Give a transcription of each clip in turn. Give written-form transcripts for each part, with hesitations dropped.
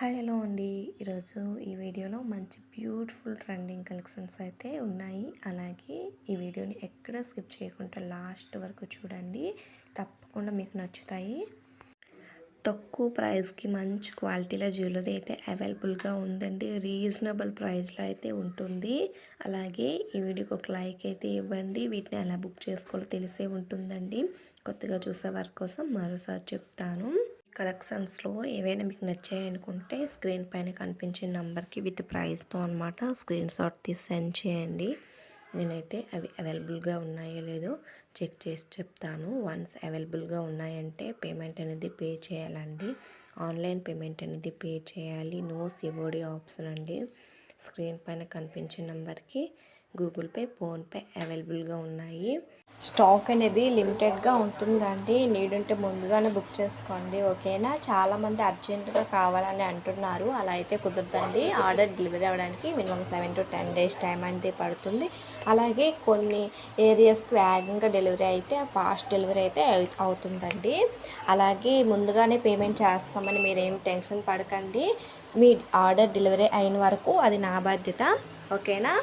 Hi hello అండి. ఈరోజు ఈ వీడియోలో మంచి బ్యూటిఫుల్ ట్రెండింగ్ కలెక్షన్స్ అయితే ఉన్నాయి. అలాగే ఈ వీడియోని ఎక్కడ స్కిప్ చేయకుండా లాస్ట్ వరకు చూడండి, తప్పకుండా మీకు నచ్చుతాయి. తక్కువ ప్రైస్కి మంచి క్వాలిటీలో జ్యువెలరీ అయితే అవైలబుల్గా ఉందండి. రీజనబుల్ ప్రైస్లో అయితే ఉంటుంది. అలాగే ఈ వీడియోకి ఒక లైక్ అయితే ఇవ్వండి. వీటిని ఎలా బుక్ చేసుకోవాలో తెలిసే ఉంటుందండి. కొత్తగా చూసే వారి కోసం మరోసారి చెప్తాను. కలెక్షన్స్లో ఏవైనా మీకు నచ్చాయి అనుకుంటే స్క్రీన్ పైన కనిపించే నెంబర్కి విత్ ప్రైస్తో అనమాట స్క్రీన్ షాట్ తీసి సెండ్ చేయండి. నేనైతే అవి అవైలబుల్గా ఉన్నాయో లేదో చెక్ చేసి చెప్తాను. వన్స్ అవైలబుల్గా ఉన్నాయంటే పేమెంట్ అనేది పే చేయాలండి. ఆన్లైన్ పేమెంట్ అనేది పే చేయాలి. నో సిఓడి ఆప్షన్ అండి. స్క్రీన్ పైన కనిపించే నెంబర్కి గూగుల్ పే, ఫోన్పే అవైలబుల్గా ఉన్నాయి. స్టాక్ అనేది లిమిటెడ్గా ఉంటుందండి. నీడ్ ఉంటే ముందుగానే బుక్ చేసుకోండి, ఓకేనా. చాలామంది అర్జెంటుగా కావాలని అంటున్నారు. అలా అయితే కుదరదండి. ఆర్డర్ డెలివరీ అవ్వడానికి మినిమం 7 to 10 days టైం అనేది పడుతుంది. అలాగే కొన్ని ఏరియాస్కి వేగంగా డెలివరీ అయితే ఫాస్ట్ డెలివరీ అయితే అవుతుందండి. అలాగే ముందుగానే పేమెంట్ చేస్తామని మీరేం టెన్షన్ పడకండి. మీ ఆర్డర్ డెలివరీ అయిన వరకు అది నా బాధ్యత, ఓకేనా.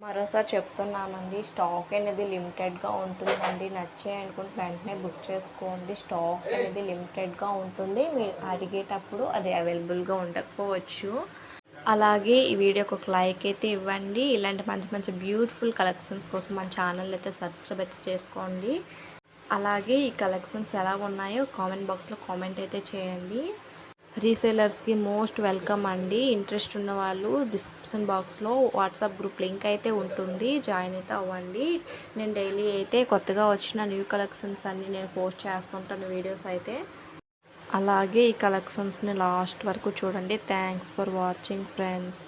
మరోసారి చెప్తున్నానండి, స్టాక్ అనేది లిమిటెడ్గా ఉంటుందండి. నచ్చాయి అనుకుంటే వెంటనే బుక్ చేసుకోండి. స్టాక్ అనేది లిమిటెడ్గా ఉంటుంది. మీరు అడిగేటప్పుడు అది అవైలబుల్గా ఉండకపోవచ్చు. అలాగే ఈ వీడియోకి ఒక లైక్ అయితే ఇవ్వండి. ఇలాంటి మంచి మంచి బ్యూటిఫుల్ కలెక్షన్స్ కోసం మన ఛానల్ అయితే సబ్స్క్రైబ్ అయితే చేసుకోండి. అలాగే ఈ కలెక్షన్స్ ఎలా ఉన్నాయో కామెంట్ బాక్స్లో కామెంట్ అయితే చేయండి. రీసేలర్స్కి మోస్ట్ వెల్కమ్ అండి. ఇంట్రెస్ట్ ఉన్న వాళ్ళు డిస్క్రిప్షన్ బాక్స్లో వాట్సాప్ గ్రూప్ లింక్ అయితే ఉంటుంది, జాయిన్ అయితే అవ్వండి. నేను డైలీ అయితే కొత్తగా వచ్చిన న్యూ కలెక్షన్స్ అన్నీ నేను పోస్ట్ చేస్తుంటాను వీడియోస్ అయితే. అలాగే ఈ కలెక్షన్స్ని లాస్ట్ వరకు చూడండి. Thanks for watching friends.